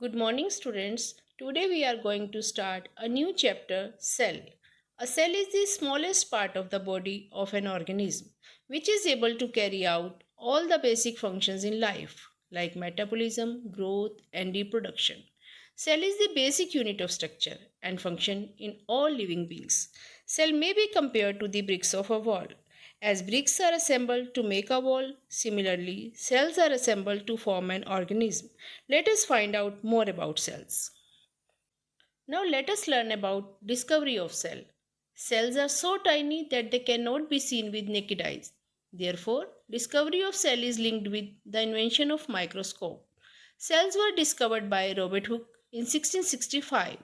Good morning, students. Today we are going to start a new chapter cell. A cell is the smallest part of the body of an organism, which is able to carry out all the basic functions in life, like metabolism, growth, and reproduction. Cell is the basic unit of structure and function in all living beings. Cell may be compared to the bricks of a wall. As bricks are assembled to make a wall, similarly, cells are assembled to form an organism. Let us find out more about cells. Now let us learn about discovery of cell. Cells are so tiny that they cannot be seen with naked eyes. Therefore, discovery of cell is linked with the invention of microscope. Cells were discovered by Robert Hooke in 1665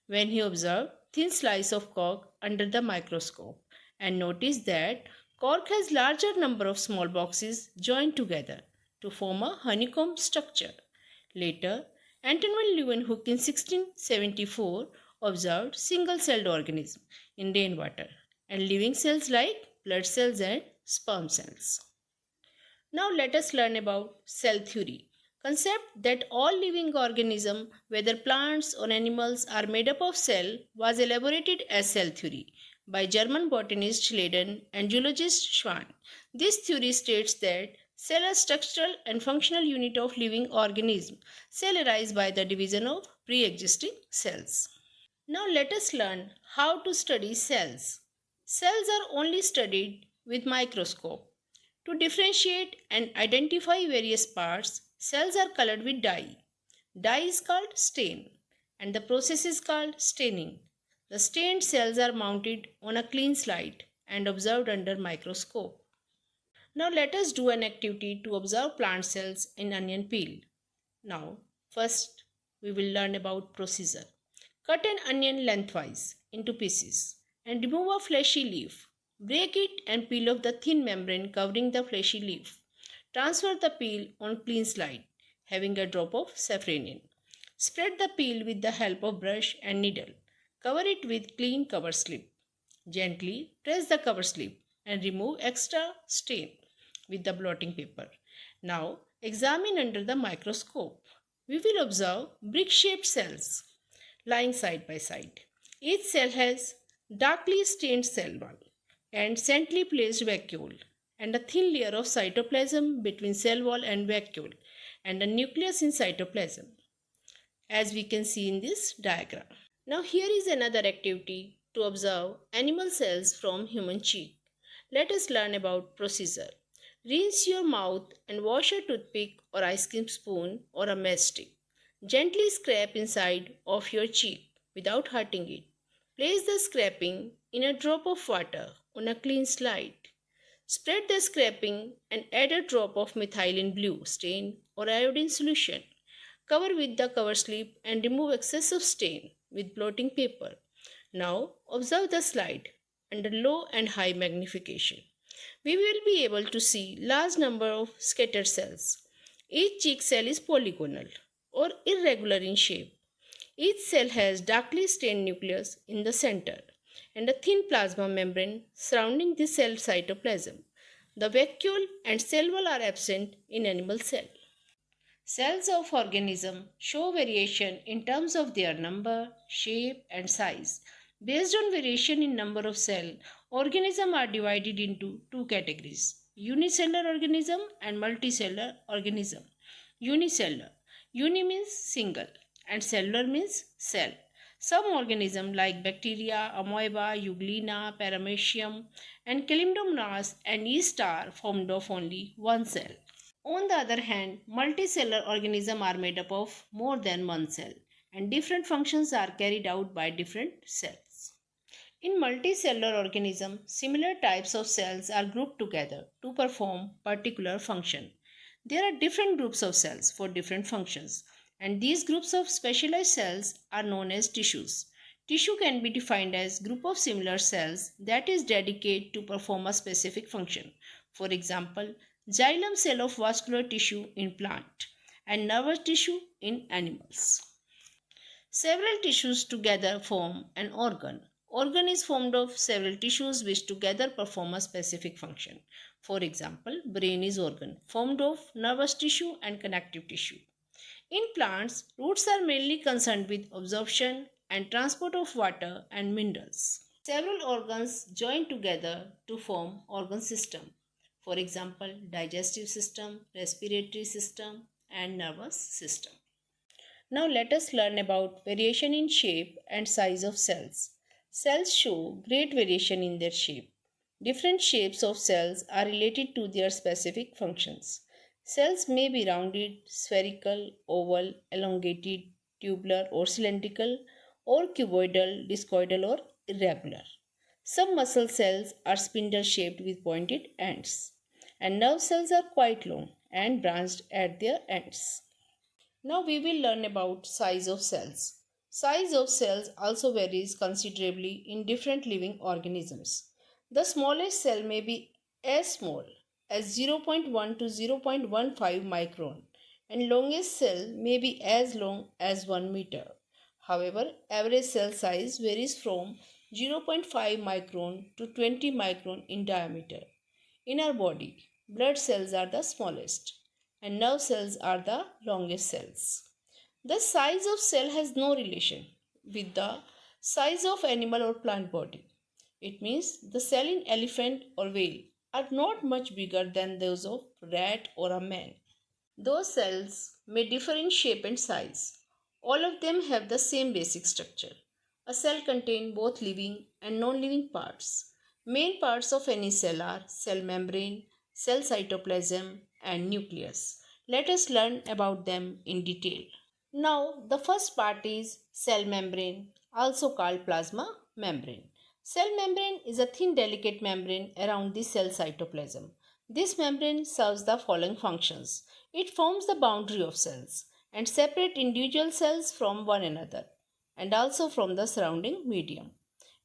when he observed thin slice of cork under the microscope and noticed that cork has larger number of small boxes joined together to form a honeycomb structure. Later, Anton van Leeuwenhoek in 1674 observed single-celled organisms in rainwater and living cells like blood cells and sperm cells. Now let us learn about cell theory. Concept that all living organisms, whether plants or animals, are made up of cell was elaborated as cell theory by German botanist Schleiden and zoologist Schwann. This theory states that cell are structural and functional unit of living organism. Cell arise by the division of pre-existing cells. Now let us learn how to study cells. Cells are only studied with microscope. To differentiate and identify various parts, cells are colored with dye. Dye is called stain and the process is called staining. The stained cells are mounted on a clean slide and observed under microscope. Now let us do an activity to observe plant cells in onion peel. Now, first we will learn about procedure. Cut an onion lengthwise into pieces and remove a fleshy leaf. Break it and peel off the thin membrane covering the fleshy leaf. Transfer the peel on clean slide, having a drop of safranin. Spread the peel with the help of brush and needle. Cover it with clean cover slip. Gently press the cover slip and remove extra stain with the blotting paper. Now examine under the microscope. We will observe brick-shaped cells lying side by side. Each cell has darkly stained cell wall and centrally placed vacuole and a thin layer of cytoplasm between cell wall and vacuole and a nucleus in cytoplasm, as we can see in this diagram. Now here is another activity to observe animal cells from human cheek. Let us learn about procedure. Rinse your mouth and wash a toothpick or ice cream spoon or a matchstick. Gently scrape inside of your cheek without hurting it. Place the scraping in a drop of water on a clean slide. Spread the scraping and add a drop of methylene blue stain or iodine solution. Cover with the cover slip and remove excessive stain with blotting paper. Now observe the slide under low and high magnification. We will be able to see large number of scattered cells. Each cheek cell is polygonal or irregular in shape. Each cell has darkly stained nucleus in the center and a thin plasma membrane surrounding the cell cytoplasm. The vacuole and cell wall are absent in animal cell. Cells of organism show variation in terms of their number, shape and size. Based on variation in number of cell, organisms are divided into two categories: unicellular organism and multicellular organism. Unicellular. Uni means single and cellular means cell. Some organisms like bacteria, amoeba, euglena, paramecium and calypdomonas and yeast are formed of only one cell. On the other hand, multicellular organisms are made up of more than one cell and different functions are carried out by different cells. In multicellular organisms, similar types of cells are grouped together to perform particular function. There are different groups of cells for different functions, and these groups of specialized cells are known as tissues. Tissue can be defined as group of similar cells that is dedicated to perform a specific function. For example, xylem cell of vascular tissue in plant and nervous tissue in animals. Several tissues together form an organ. Organ is formed of several tissues which together perform a specific function. For example, brain is organ formed of nervous tissue and connective tissue. In plants, roots are mainly concerned with absorption and transport of water and minerals. Several organs join together to form organ system. For example, digestive system, respiratory system, and nervous system. Now let us learn about variation in shape and size of cells. Cells show great variation in their shape. Different shapes of cells are related to their specific functions. Cells may be rounded, spherical, oval, elongated, tubular or cylindrical, or cuboidal, discoidal or irregular. Some muscle cells are spindle shaped with pointed ends, and nerve cells are quite long and branched at their ends. Now we will learn about size of cells. Size of cells also varies considerably in different living organisms. The smallest cell may be as small as 0.1 to 0.15 micron and longest cell may be as long as 1 meter. However, average cell size varies from 0.5 micron to 20 micron in diameter. In our body, blood cells are the smallest and nerve cells are the longest cells. The size of cell has no relation with the size of animal or plant body. It means the cell in elephant or whale are not much bigger than those of rat or a man. Those cells may differ in shape and size. All of them have the same basic structure. A cell contains both living and non-living parts. Main parts of any cell are cell membrane, cell cytoplasm, and nucleus. Let us learn about them in detail. Now, the first part is cell membrane, also called plasma membrane. Cell membrane is a thin delicate membrane around the cell cytoplasm. This membrane serves the following functions. It forms the boundary of cells and separate individual cells from one another and also from the surrounding medium.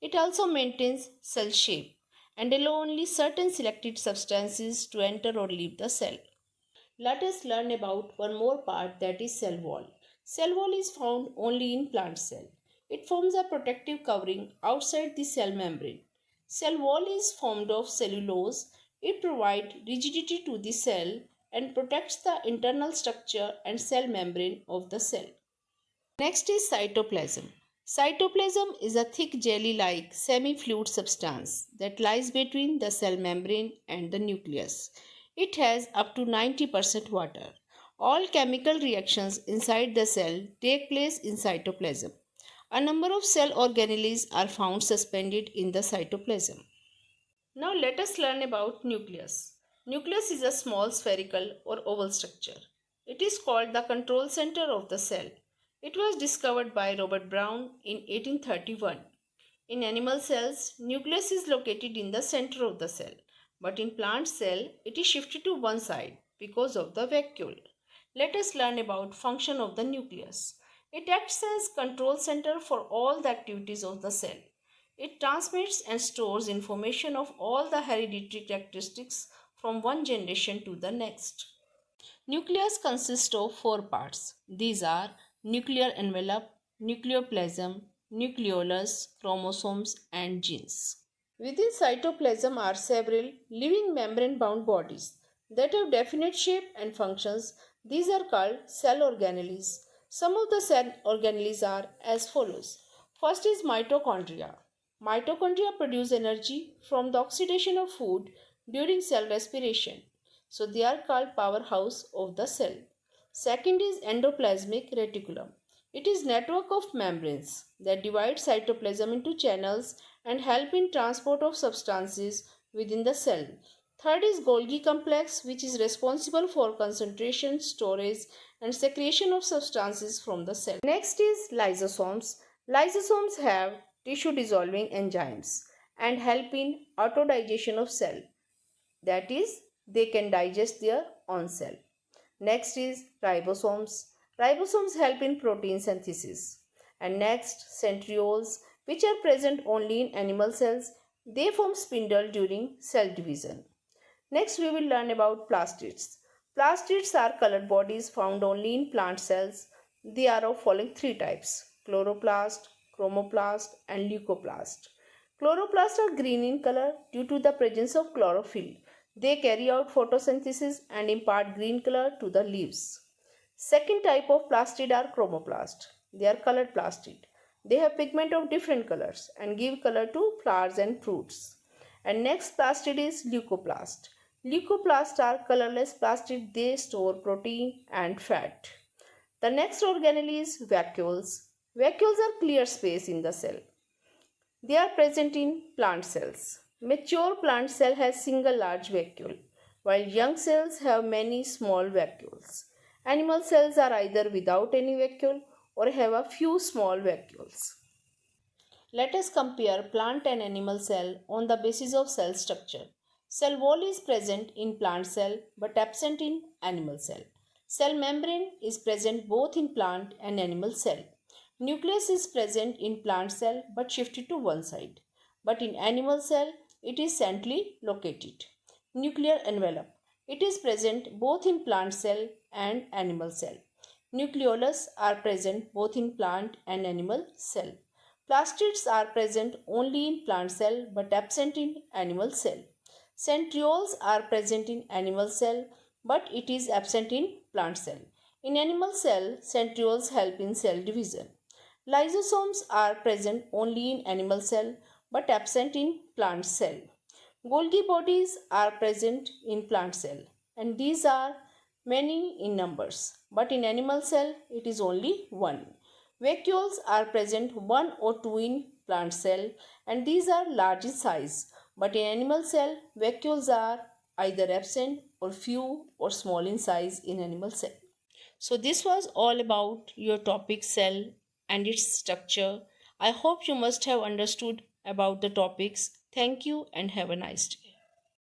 It also maintains cell shape and allow only certain selected substances to enter or leave the cell. Let us learn about one more part, that is cell wall. Cell wall is found only in plant cell. It forms a protective covering outside the cell membrane. Cell wall is formed of cellulose. It provides rigidity to the cell and protects the internal structure and cell membrane of the cell. Next is cytoplasm. Cytoplasm is a thick jelly-like semi-fluid substance that lies between the cell membrane and the nucleus. It has up to 90% water. All chemical reactions inside the cell take place in cytoplasm. A number of cell organelles are found suspended in the cytoplasm. Now let us learn about nucleus. Nucleus is a small spherical or oval structure. It is called the control center of the cell. It was discovered by Robert Brown in 1831. In animal cells, nucleus is located in the center of the cell, but in plant cell, it is shifted to one side because of the vacuole. Let us learn about function of the nucleus. It acts as control center for all the activities of the cell. It transmits and stores information of all the hereditary characteristics from one generation to the next. Nucleus consists of four parts. These are nuclear envelope, nucleoplasm, nucleolus, chromosomes, and genes. Within cytoplasm are several living membrane bound bodies that have definite shape and functions. These are called cell organelles. Some of the cell organelles are as follows. First is mitochondria. Mitochondria produce energy from the oxidation of food during cell respiration. So they are called powerhouse of the cell. Second is endoplasmic reticulum. It is network of membranes that divide cytoplasm into channels and help in transport of substances within the cell. Third is Golgi complex, which is responsible for concentration, storage and secretion of substances from the cell. Next is lysosomes. Lysosomes have tissue dissolving enzymes and help in autodigestion of cell. That is, they can digest their own cell. Next is ribosomes. Ribosomes help in protein synthesis. And next, centrioles, which are present only in animal cells. They form spindle during cell division. Next, we will learn about plastids. Plastids are colored bodies found only in plant cells. They are of following three types: chloroplast, chromoplast, and leucoplast. Chloroplasts are green in color due to the presence of chlorophyll. They carry out photosynthesis and impart green color to the leaves. Second type of plastid are chromoplast. They are colored plastid. They have pigment of different colors and give color to flowers and fruits. And next plastid is leucoplast. Leucoplasts are colorless plastid. They store protein and fat. The next organelle is vacuoles. Vacuoles are clear space in the cell. They are present in plant cells. Mature plant cell has single large vacuole, while young cells have many small vacuoles. Animal cells are either without any vacuole or have a few small vacuoles. Let us compare plant and animal cell on the basis of cell structure. Cell wall is present in plant cell but absent in animal cell. Cell membrane is present both in plant and animal cell. Nucleus is present in plant cell but shifted to one side. But in animal cell, it is centrally located. Nuclear envelope. It is present both in plant cell and animal cell. Nucleolus are present both in plant and animal cell. Plastids are present only in plant cell but absent in animal cell. Centrioles are present in animal cell but it is absent in plant cell. In animal cell, centrioles help in cell division. Lysosomes are present only in animal cell but absent in plant cell. Golgi bodies are present in plant cell and these are many in numbers, but in animal cell it is only one. Vacuoles are present one or two in plant cell and these are large in size, but in animal cell vacuoles are either absent or few or small in size in animal cell. So this was all about your topic cell and its structure. I hope you must have understood about the topics. Thank you and have a nice day.